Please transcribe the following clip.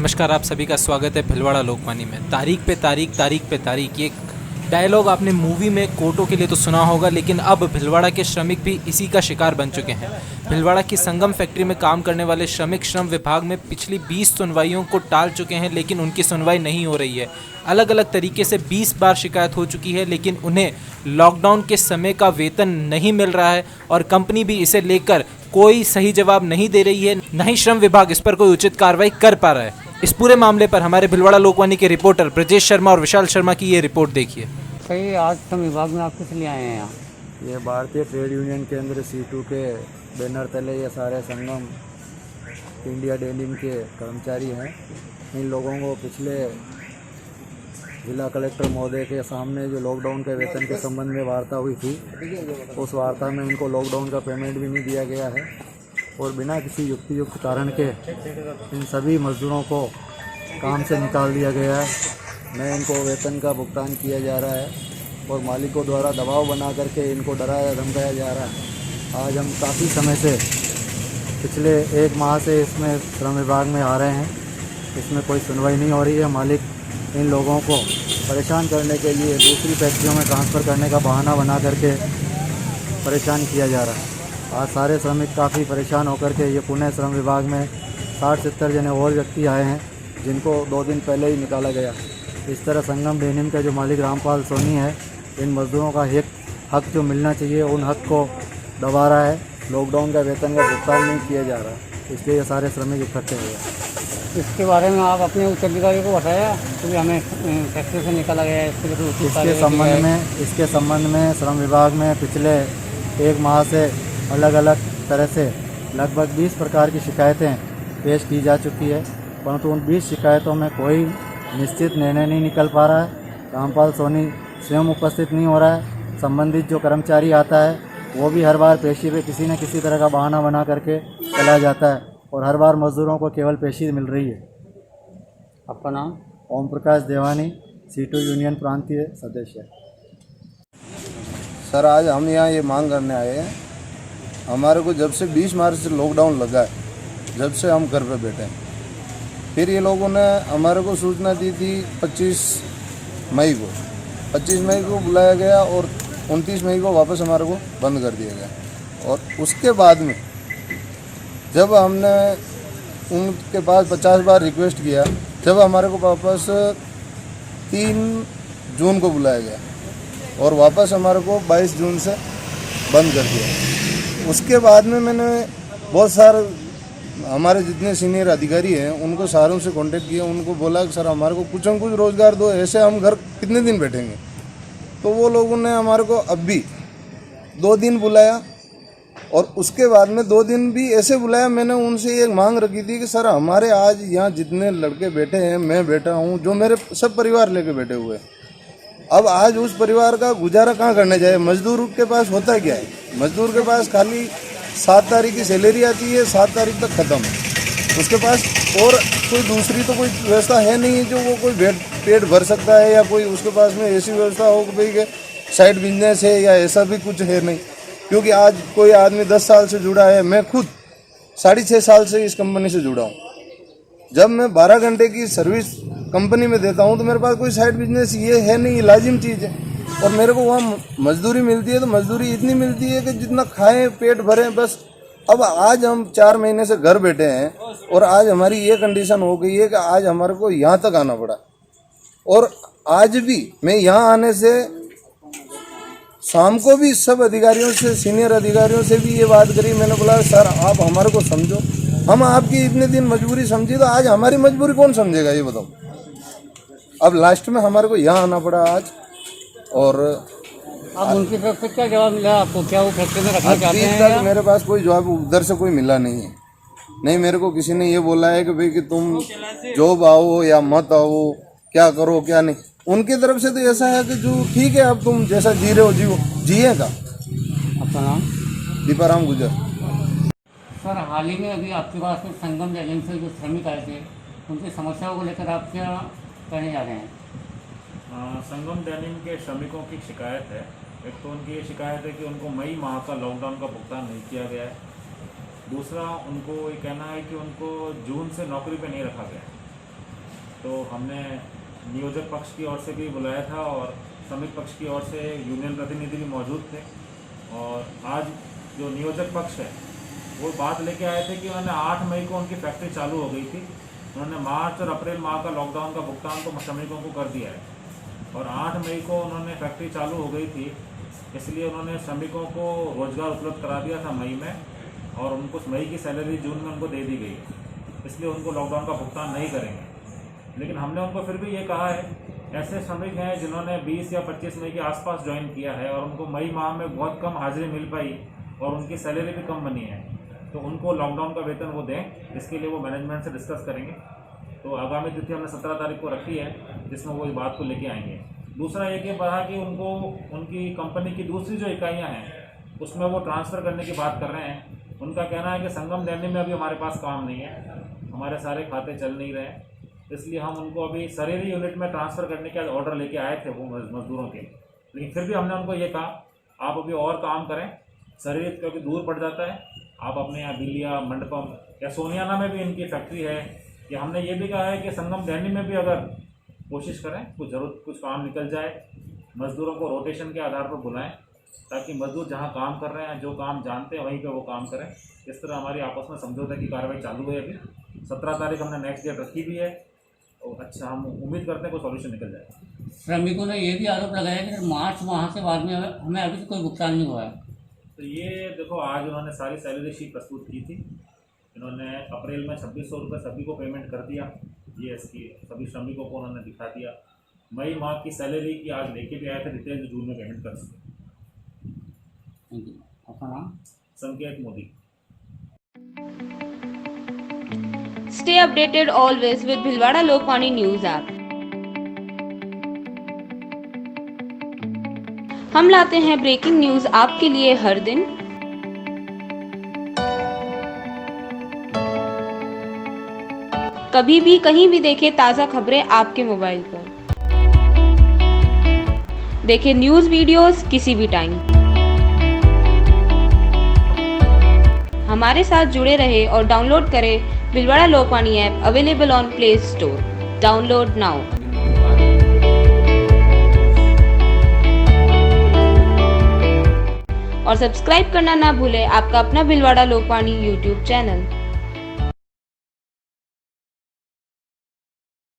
नमस्कार, आप सभी का स्वागत है भिलवाड़ा लोकवाणी में। तारीख पे तारीख, तारीख पे तारीख, ये डायलॉग आपने मूवी में कोर्टों के लिए तो सुना होगा, लेकिन अब भिलवाड़ा के श्रमिक भी इसी का शिकार बन चुके हैं। भिलवाड़ा की संगम फैक्ट्री में काम करने वाले श्रमिक श्रम विभाग में पिछली 20 सुनवाइयों को टाल चुके हैं, लेकिन उनकी सुनवाई नहीं हो रही है। अलग अलग तरीके से 20 बार शिकायत हो चुकी है, लेकिन उन्हें लॉकडाउन के समय का वेतन नहीं मिल रहा है और कंपनी भी इसे लेकर कोई सही जवाब नहीं दे रही है, न ही श्रम विभाग इस पर कोई उचित कार्रवाई कर पा रहा है। इस पूरे मामले पर हमारे भिलवाड़ा लोकवाणी के रिपोर्टर ब्रजेश शर्मा और विशाल शर्मा की ये रिपोर्ट देखिए। सही, आज श्रम विभाग में आप किस लिए आए हैं यहाँ? ये भारतीय ट्रेड यूनियन केंद्र C2 के बैनर तले ये सारे संगम इंडिया डेनिम के कर्मचारी हैं। इन लोगों को पिछले जिला कलेक्टर महोदय के सामने जो लॉकडाउन के वेतन के संबंध में वार्ता हुई थी, उस वार्ता में इनको लॉकडाउन का पेमेंट भी नहीं दिया गया है और बिना किसी युक्त कारण के इन सभी मजदूरों को काम से निकाल दिया गया है। न इनको वेतन का भुगतान किया जा रहा है और मालिकों द्वारा दबाव बना करके इनको डराया धमकाया जा रहा है। आज हम काफ़ी समय से पिछले 1 माह से इसमें श्रम विभाग में आ रहे हैं, इसमें कोई सुनवाई नहीं हो रही है। मालिक इन लोगों को परेशान करने के लिए दूसरी फैक्ट्रियों में ट्रांसफ़र करने का बहाना बना करके परेशान किया जा रहा है। आज सारे श्रमिक काफ़ी परेशान होकर के ये पुणे श्रम विभाग में 60-70 जने और व्यक्ति आए हैं, जिनको 2 दिन पहले ही निकाला गया। इस तरह संगम डेनिम का जो मालिक रामपाल सोनी है, इन मजदूरों का एक हक जो मिलना चाहिए उन हक को दबा रहा है। लॉकडाउन का वेतन का भुगतान नहीं किया जा रहा, इसलिए ये सारे श्रमिक इकट्ठे हुए हैं। इसके बारे में आप अपने उच्च अधिकारी को बताया क्योंकि हमें फैक्ट्री से निकाला गया है, इसके संबंध में श्रम विभाग में पिछले 1 माह से अलग अलग तरह से लगभग 20 प्रकार की शिकायतें पेश की जा चुकी है, परंतु उन 20 शिकायतों में कोई निश्चित निर्णय नहीं निकल पा रहा है। रामपाल सोनी स्वयं उपस्थित नहीं हो रहा है। संबंधित जो कर्मचारी आता है वो भी हर बार पेशी पे किसी न किसी तरह का बहाना बना करके चला जाता है और हर बार मजदूरों को केवल पेशी मिल रही है। आपका नाम? ओम प्रकाश देवानी, C2 यूनियन प्रांतीय सदस्य। सर, आज हम यहाँ ये मांग करने आए हैं। हमारे को जब से 20 मार्च से लॉकडाउन लगा है, जब से हम घर पे बैठे हैं, फिर ये लोगों ने हमारे को सूचना दी थी 25 मई को। 25 मई को बुलाया गया और 29 मई को वापस हमारे को बंद कर दिया गया। और उसके बाद में जब हमने उनके पास 50 बार रिक्वेस्ट किया, जब हमारे को वापस 3 जून को बुलाया गया और वापस हमारे को 22 जून से बंद कर दिया। उसके बाद में मैंने बहुत सारे हमारे जितने सीनियर अधिकारी हैं उनको सारों से कांटेक्ट किया, उनको बोला कि सर हमारे को कुछ न कुछ रोज़गार दो, ऐसे हम घर कितने दिन बैठेंगे। तो वो लोगों ने हमारे को अब भी 2 दिन बुलाया और उसके बाद में 2 दिन भी ऐसे बुलाया। मैंने उनसे एक मांग रखी थी कि सर हमारे आज यहाँ जितने लड़के बैठे हैं, मैं बैठा हूँ, जो मेरे सब परिवार लेके बैठे हुए हैं, अब आज उस परिवार का गुजारा कहाँ करने जाए। मजदूर के पास होता क्या है, मजदूर के पास खाली 7 तारीख की सैलरी आती है, 7 तारीख तक ख़त्म। उसके पास और कोई दूसरी तो कोई व्यवस्था है नहीं है जो वो कोई पेट भर सकता है, या कोई उसके पास में ऐसी व्यवस्था हो कि भाई साइड बिजनेस है या ऐसा भी कुछ है नहीं। क्योंकि आज कोई आदमी 10 साल से जुड़ा है, मैं खुद 6.5 साल से इस कंपनी से जुड़ा हूँ। जब मैं 12 घंटे की सर्विस कंपनी में देता हूँ तो मेरे पास कोई साइड बिजनेस ये है नहीं, ये लाजिम चीज़ है। और मेरे को वहाँ मजदूरी मिलती है तो मजदूरी इतनी मिलती है कि जितना खाएं पेट भरें बस। अब आज हम 4 महीने से घर बैठे हैं और आज हमारी ये कंडीशन हो गई है कि आज हमारे को यहाँ तक आना पड़ा। और आज भी मैं यहाँ आने से शाम को भी सब अधिकारियों से, सीनियर अधिकारियों से भी ये बात करी। मैंने बोला सर आप हमारे को समझो, हम आपकी इतने दिन मजबूरी समझी, तो आज हमारी मजबूरी कौन समझेगा ये बताओ। अब लास्ट में हमारे को यहाँ आना पड़ा आज। और अब उनकी तरफ से क्या जवाब मिला आपको? क्या वो फैक्ट्री में रखना चाहते हैं? तक मेरे पास कोई जवाब उधर से कोई मिला नहीं है। नहीं, मेरे को किसी ने ये बोला है कि भाई कि तुम जॉब आओ या मत आओ, क्या करो क्या नहीं। उनकी तरफ से तो ऐसा है कि जो ठीक है, अब तुम जैसा जी रहे हो जिएगा। आपका नाम? दीपाराम गुजर। सर, हाल ही में अभी आपके पास संगम डेनिम से जो श्रमिक आए थे, उनकी समस्याओं को लेकर आप क्या कहने जा रहे हैं? संगम डेनिम के श्रमिकों की शिकायत है। एक तो उनकी ये शिकायत है कि उनको मई माह का लॉकडाउन का भुगतान नहीं किया गया है। दूसरा, उनको ये कहना है कि उनको जून से नौकरी पे नहीं रखा गया। तो हमने नियोजक पक्ष की ओर से भी बुलाया था और श्रमिक पक्ष की ओर से यूनियन प्रतिनिधि भी मौजूद थे। और आज जो नियोजक पक्ष है वो बात लेके आए थे कि उन्होंने 8 मई को उनकी फैक्ट्री चालू हो गई थी। उन्होंने मार्च और अप्रैल माह का लॉकडाउन का भुगतान तो श्रमिकों को कर दिया है और 8 मई को उन्होंने फैक्ट्री चालू हो गई थी, इसलिए उन्होंने श्रमिकों को रोज़गार उपलब्ध करा दिया था मई में और उनको मई की सैलरी जून में उनको दे दी गई है, इसलिए उनको लॉकडाउन का भुगतान नहीं करेंगे। लेकिन हमने उनको फिर भी ये कहा है, ऐसे श्रमिक हैं जिन्होंने 20 या 25 मई के आसपास ज्वाइन किया है और उनको मई माह में बहुत कम हाजिरी मिल पाई और उनकी सैलरी भी कम बनी है, तो उनको लॉकडाउन का वेतन वो दें। इसके लिए वो मैनेजमेंट से डिस्कस करेंगे। तो आगामी तिथि हमने 17 तारीख को रखी है जिसमें वो इस बात को लेके आएंगे। दूसरा ये बढ़ा कि उनको उनकी कंपनी की दूसरी जो इकाइयाँ हैं उसमें वो ट्रांसफ़र करने की बात कर रहे हैं। उनका कहना है कि संगम डेनिम में अभी हमारे पास काम नहीं है, हमारे सारे खाते चल नहीं रहे हैं, इसलिए हम उनको अभी सरेरी यूनिट में ट्रांसफ़र करने के ऑर्डर लेके आए थे वो मजदूरों के। लेकिन फिर भी हमने उनको ये कहा आप अभी और काम करें, सरेरी क्योंकि दूर पड़ जाता है, आप अपने यहाँ बिलिया मंडपम या सोनियाना में भी इनकी फैक्ट्री है। या हमने ये भी कहा है कि संगम डेनिम में भी अगर कोशिश करें कुछ काम निकल जाए, मज़दूरों को रोटेशन के आधार पर बुलाएं ताकि मजदूर जहाँ काम कर रहे हैं, जो काम जानते हैं वहीं पे वो काम करें। इस तरह हमारी आपस में समझौते की कार्रवाई चालू है। अभी 17 तारीख हमने नेक्स्ट डेट रखी भी है और अच्छा हम उम्मीद करते हैं कोई सॉल्यूशन निकल जाए। श्रमिकों ने ये भी आरोप लगाया कि मार्च माह के बाद में हमें अभी तक कोई भुगतान नहीं हुआ है। तो ये देखो, आज उन्होंने सारी सैलरी शीट प्रस्तुत की थी। इन्होंने अप्रैल में 2600 रुपये सभी को पेमेंट कर दिया, ये इसकी सभी श्रमिकों को उन्होंने दिखा दिया। मई माह की सैलरी की आज लेके भी आए थे डिटेल, जून में पेमेंट कर सकते। Thank you. आपका नाम? संकेत Modi. Stay updated always with Bhilwara Lokmani News app. हम लाते हैं ब्रेकिंग न्यूज आपके लिए हर दिन। कभी भी कहीं भी देखें ताज़ा खबरें आपके मोबाइल पर। देखें न्यूज वीडियोस किसी भी टाइम। हमारे साथ जुड़े रहे और डाउनलोड करें Bhilwara Lokvani app, available on play store. Download now. और सब्सक्राइब करना ना भूलें आपका अपना भिलवाड़ा लोकवाणी यूट्यूब चैनल।